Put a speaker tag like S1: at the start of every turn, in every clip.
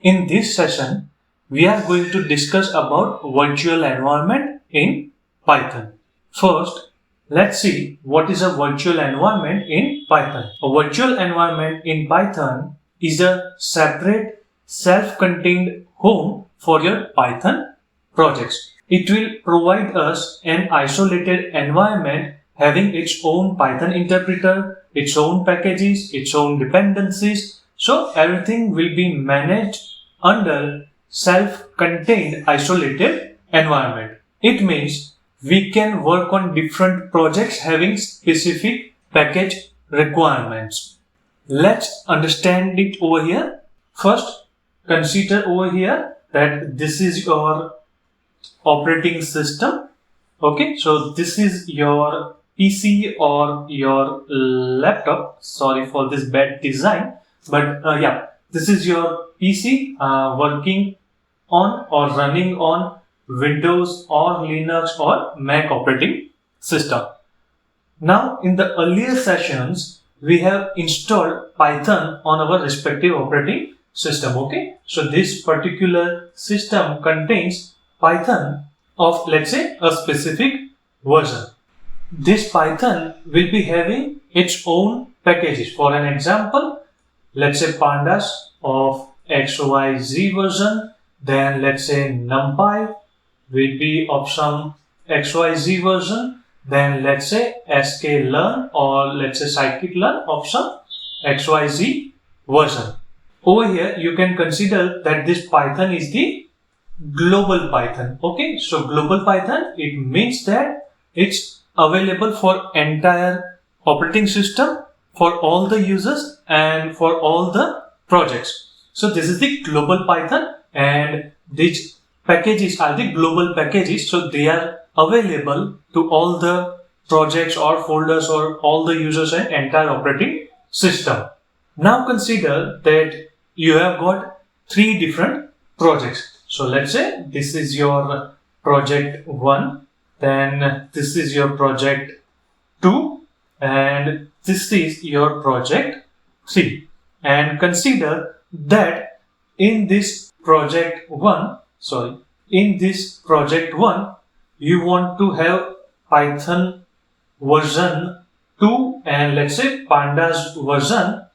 S1: In this session, we are going to discuss about virtual environment in Python. First, let's see what is a virtual environment in Python. A virtual environment in Python is a separate, self-contained home for your Python projects. It will provide us an isolated environment having its own Python interpreter, its own packages, its own dependencies. So everything will be managed under self-contained isolated environment. It means we can work on different projects having specific package requirements. Let's understand it over here. First, consider over here that this is your operating system. Okay, so this is your PC or your laptop. Sorry for this bad design, but this is your PC working on or running on Windows or Linux or Mac operating system. Now, in the earlier sessions, we have installed Python on our respective operating system. Okay, so this particular system contains Python of, let's say, a specific version. This Python will be having its own packages. For an example, let's say pandas of XYZ version, then let's say NumPy will be of some XYZ version, then let's say sklearn or let's say scikit-learn of some XYZ version. Over here, you can consider that this Python is the global Python. Okay, so global Python, it means that it's available for entire operating system, for all the users and for all the projects. So this is the global Python, and these packages are the global packages. So they are available to all the projects or folders or all the users and entire operating system. Now consider that you have got three different projects. So let's say this is your project 1, then this is your project 2, and this is your project 3. And consider that in this project 1, you want to have Python version 2 and let's say pandas version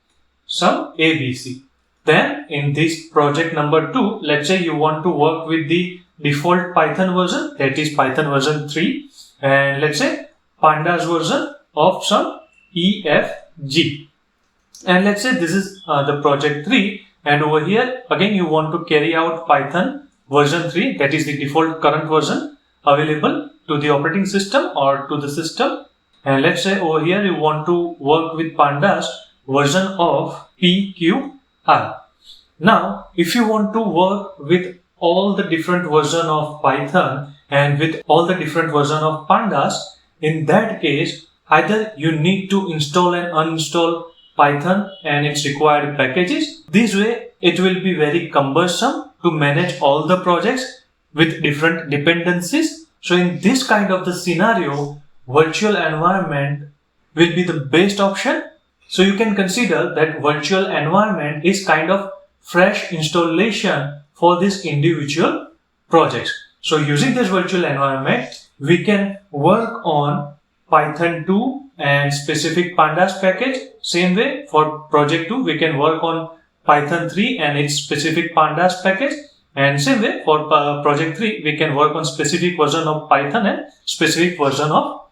S1: some ABC. Then in this project number 2, let's say you want to work with the default Python version, that is Python version 3, and let's say pandas version of some EFG. And let's say this is the project 3, and over here again you want to carry out Python version 3, that is the default current version available to the operating system or to the system. And let's say over here you want to work with pandas version of PQR. Now, if you want to work with all the different version of Python and with all the different version of pandas, in that case, either you need to install and uninstall Python and its required packages. This way, it will be very cumbersome to manage all the projects with different dependencies. So in this kind of the scenario, virtual environment will be the best option. So you can consider that virtual environment is kind of fresh installation for this individual projects. So using this virtual environment, we can work on Python 2 and specific pandas package. Same way for project 2, we can work on Python 3 and its specific pandas package. And same way for project 3, we can work on specific version of Python and specific version of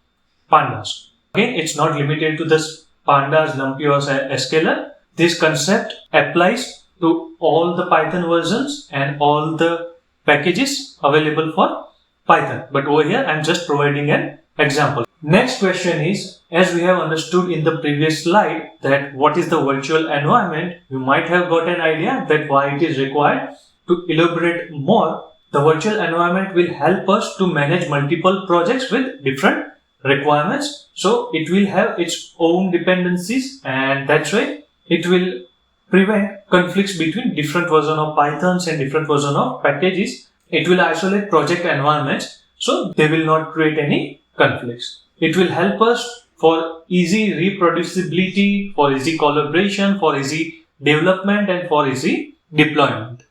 S1: pandas. Again, it's not limited to this pandas, NumPy or sklearn. This concept applies to all the Python versions and all the packages available for Python. But over here, I'm just providing an example. Next question is, as we have understood in the previous slide that what is the virtual environment, you might have got an idea that why it is required. To elaborate more, the virtual environment will help us to manage multiple projects with different requirements. So it will have its own dependencies, and that's why it will prevent conflicts between different version of Pythons and different version of packages. It will isolate project environments, so they will not create any conflicts. It will help us for easy reproducibility, for easy collaboration, for easy development, and for easy deployment.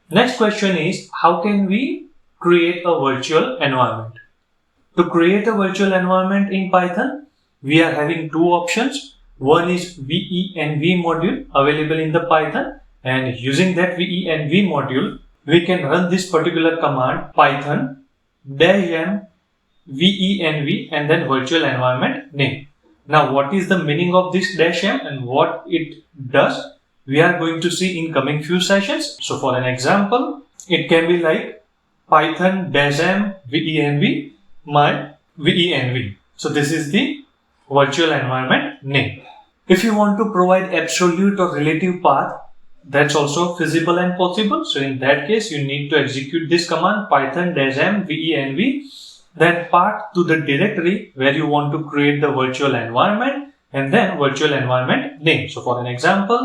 S1: Next question is, how can we create a virtual environment? To create a virtual environment in Python, we are having two options. One is venv module available in the Python, and using that venv module, we can run this particular command python -m venv and then virtual environment name. Now, what is the meaning of this -m and what it does? We are going to see in coming few sessions. So, for an example, it can be like python -m venv my venv. So, this is the virtual environment name. If you want to provide absolute or relative path, that's also feasible and possible. So, in that case, you need to execute this command python -m venv, then path to the directory where you want to create the virtual environment, and then virtual environment name. So, for an example,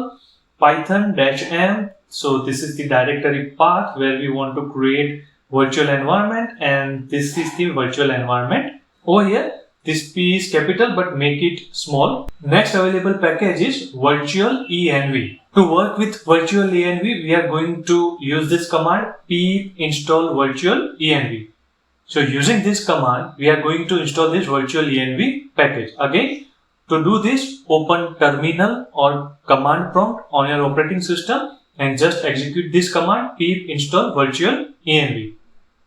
S1: python -m. So, this is the directory path where we want to create virtual environment, and this is the virtual environment. Over here, this P is capital but make it small. Next available package is virtual env. To work with virtual env, we are going to use this command pip install virtual env. So using this command, we are going to install this virtual env package. Again, to do this, open terminal or command prompt on your operating system and just execute this command pip install virtual env.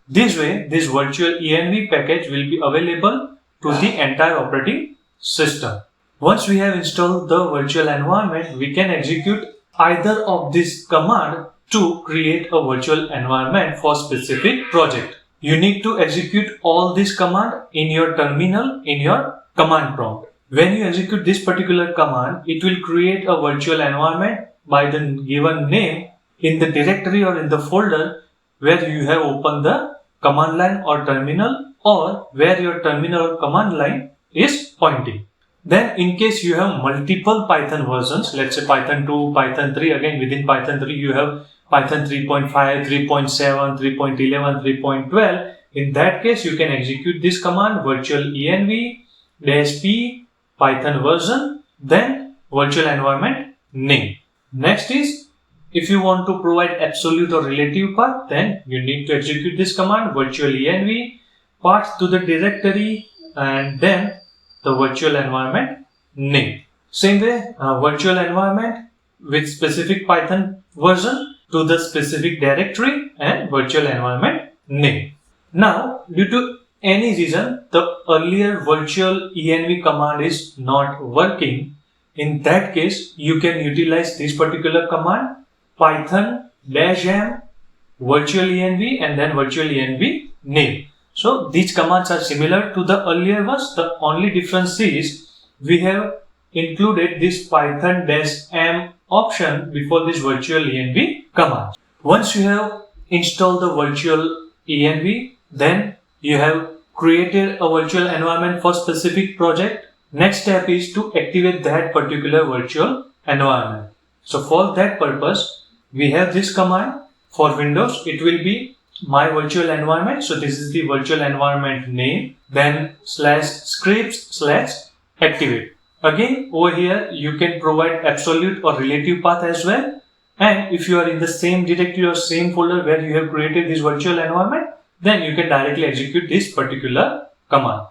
S1: This way, this virtual env package will be available to the entire operating system. Once we have installed the virtual environment, we can execute either of this command to create a virtual environment for specific project. You need to execute all this command in your terminal, in your command prompt. When you execute this particular command, it will create a virtual environment by the given name in the directory or in the folder where you have opened the command line or terminal, or where your terminal or command line is pointing. Then in case you have multiple Python versions, let's say Python 2, Python 3, again within Python 3 you have Python 3.5, 3.7, 3.11, 3.12. In that case, you can execute this command virtual env -p Python version, then virtual environment name. Next is, if you want to provide absolute or relative path, then you need to execute this command virtual env path to the directory and then the virtual environment name. Same way, virtual environment with specific Python version to the specific directory and virtual environment name. Now, due to any reason, the earlier virtual env command is not working. In that case, you can utilize this particular command python -m virtual env and then virtual env name. So these commands are similar to the earlier ones. The only difference is we have included this python -m option before this virtual env command. Once you have installed the virtual env, then you have created a virtual environment for specific project. Next step is to activate that particular virtual environment. So for that purpose, we have this command. For Windows, it will be my virtual environment. So this is the virtual environment name, then /scripts/activate. Again, over here, you can provide absolute or relative path as well. And if you are in the same directory or same folder where you have created this virtual environment, then you can directly execute this particular command.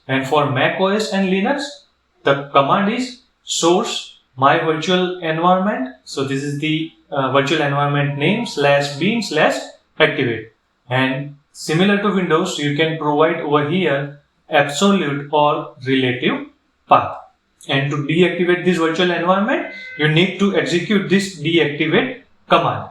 S1: And for Mac OS and Linux, the command is source my virtual environment. So this is the virtual environment name /bin/activate. And similar to Windows, you can provide over here absolute or relative path. And to deactivate this virtual environment, you need to execute this deactivate command.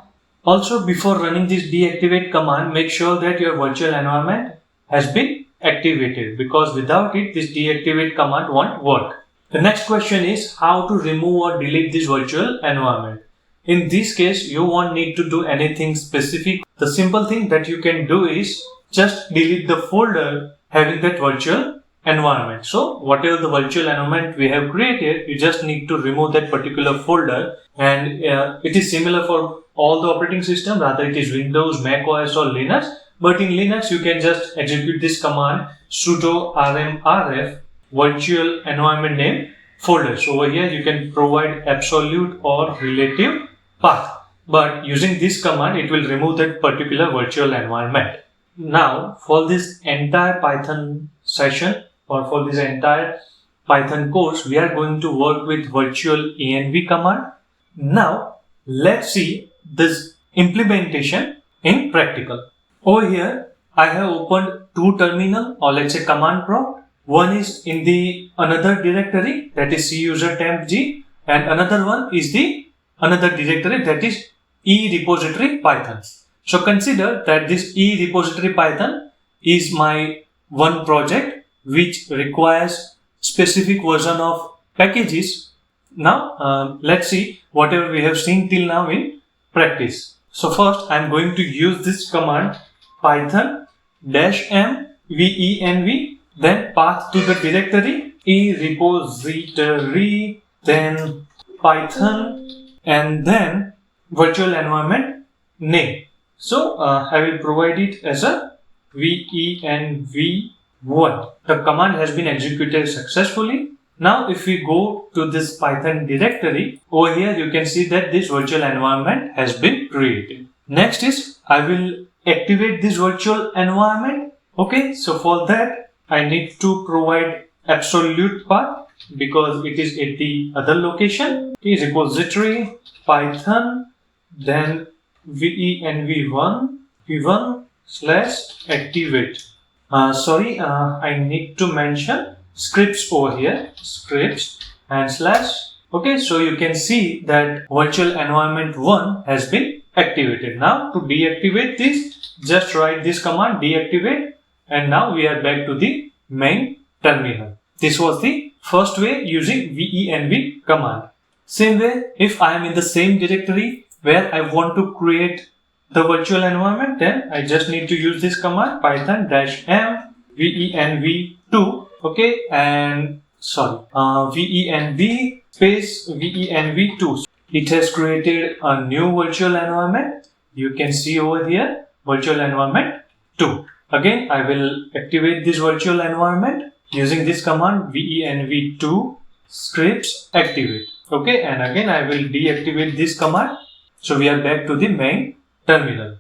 S1: Also, before running this deactivate command, make sure that your virtual environment has been activated, because without it, this deactivate command won't work. The next question is how to remove or delete this virtual environment. In this case, you won't need to do anything specific. The simple thing that you can do is just delete the folder having that virtual environment. So whatever the virtual environment we have created, you just need to remove that particular folder, and it is similar for all the operating system, rather it is Windows, Mac OS or Linux. But in Linux, you can just execute this command sudo rmrf virtual environment name folder. So over here you can provide absolute or relative path. but using this command it will remove that particular virtual environment. Now for this entire Python session or for this entire Python course, we are going to work with virtual env command. Now let's see this implementation in practical. Over here I have opened two terminal, or let's say command prompt. One is in the another directory, that is C user temp G, and another one is the another directory, that is E repository Python. So consider that this E repository Python is my one project which requires specific version of packages. Now let's see whatever we have seen till now in practice. So first I am going to use this command python -m venv, then path to the directory E repository, then Python, and then virtual environment name. So I will provide it as a venv1. The command has been executed successfully. Now if we go to this Python directory, over here you can see that this virtual environment has been created. Next is I will activate this virtual environment. Okay, so for that I need to provide absolute path because it is at the other location. Okay, repository Python, then venv1 v1/activate. I need to mention scripts over here, scripts and slash. Okay, so you can see that virtual environment 1 has been activated. Now to deactivate this, just write this command deactivate, and now we are back to the main terminal. This was the first way using venv command. Same way, if I am in the same directory where I want to create the virtual environment, then I just need to use this command python -m venv2. Okay, and venv space venv2. It has created a new virtual environment. You can see over here virtual environment 2. Again, I will activate this virtual environment using this command venv2 scripts activate. Okay, and again I will deactivate this command. So we are back to the main terminal.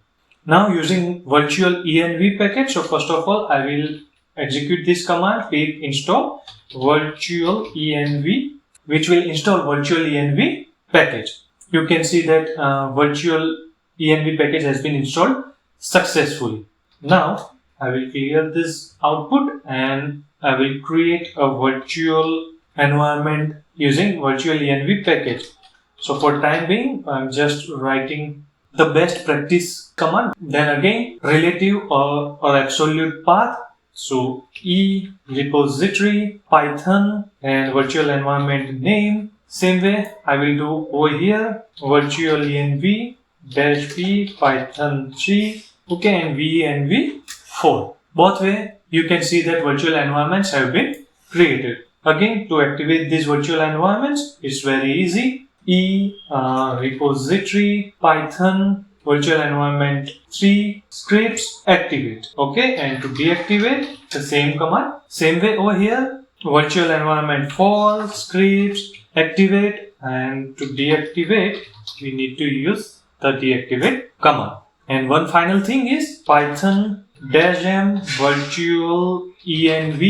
S1: Now using virtual env package. So first of all, I will execute this command pip install virtual env, which will install virtual env package. You can see that virtual env package has been installed successfully. Now I will clear this output and I will create a virtual environment using virtual env package. So for time being, I'm just writing the best practice command. Then again, relative or absolute path. So E repository Python and virtual environment name. Same way I will do over here virtual env -p python 3. Okay, and venv4. Both way you can see that virtual environments have been created. Again, to activate these virtual environments, it's very easy. E repository Python virtual environment 3 scripts activate. Okay, and to deactivate the same command. Same way over here virtual environment 4 scripts activate, and to deactivate we need to use the deactivate command. And one final thing is python -m virtual env,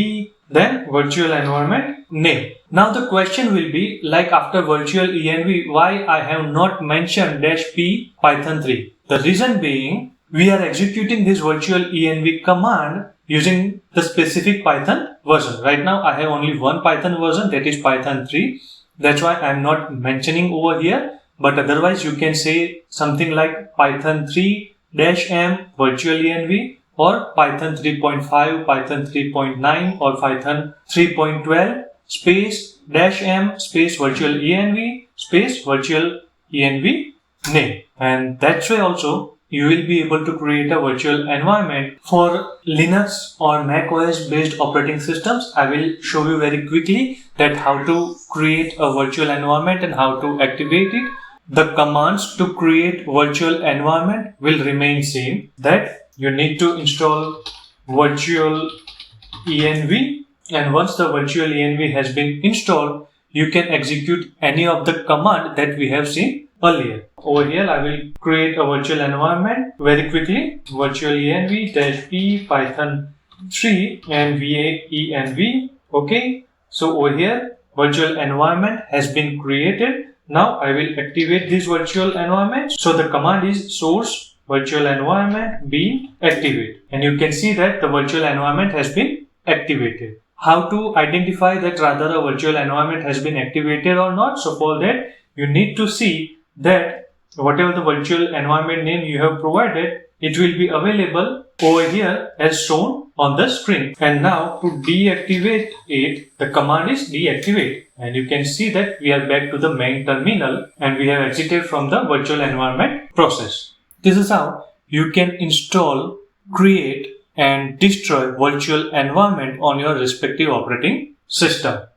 S1: then virtual environment name. Now the question will be, like after virtual env, why I have not mentioned -p python 3? The reason being, we are executing this virtual env command using the specific Python version. Right now I have only one Python version, that is Python 3. That's why I'm not mentioning over here, but otherwise you can say something like Python 3-m virtual env, or Python 3.5, Python 3.9, or Python 3.12 space -m space virtual env space virtual env name. And that's why also you will be able to create a virtual environment for Linux or Mac OS based operating systems. I will show you very quickly that how to create a virtual environment and how to activate it. The commands to create virtual environment will remain same. That you need to install virtual env, and once the virtual env has been installed, you can execute any of the command that we have seen earlier. Over here, I will create a virtual environment very quickly. Virtual env-p python 3 and vaenv. Okay. So over here, virtual environment has been created. Now I will activate this virtual environment. So the command is source virtual environment being activate, and you can see that the virtual environment has been activated. How to identify that rather a virtual environment has been activated or not? So for that, you need to see that whatever the virtual environment name you have provided, it will be available over here as shown on the screen. And now to deactivate it, the command is deactivate. And you can see that we are back to the main terminal and we have exited from the virtual environment process. This is how you can install, create and destroy virtual environment on your respective operating system.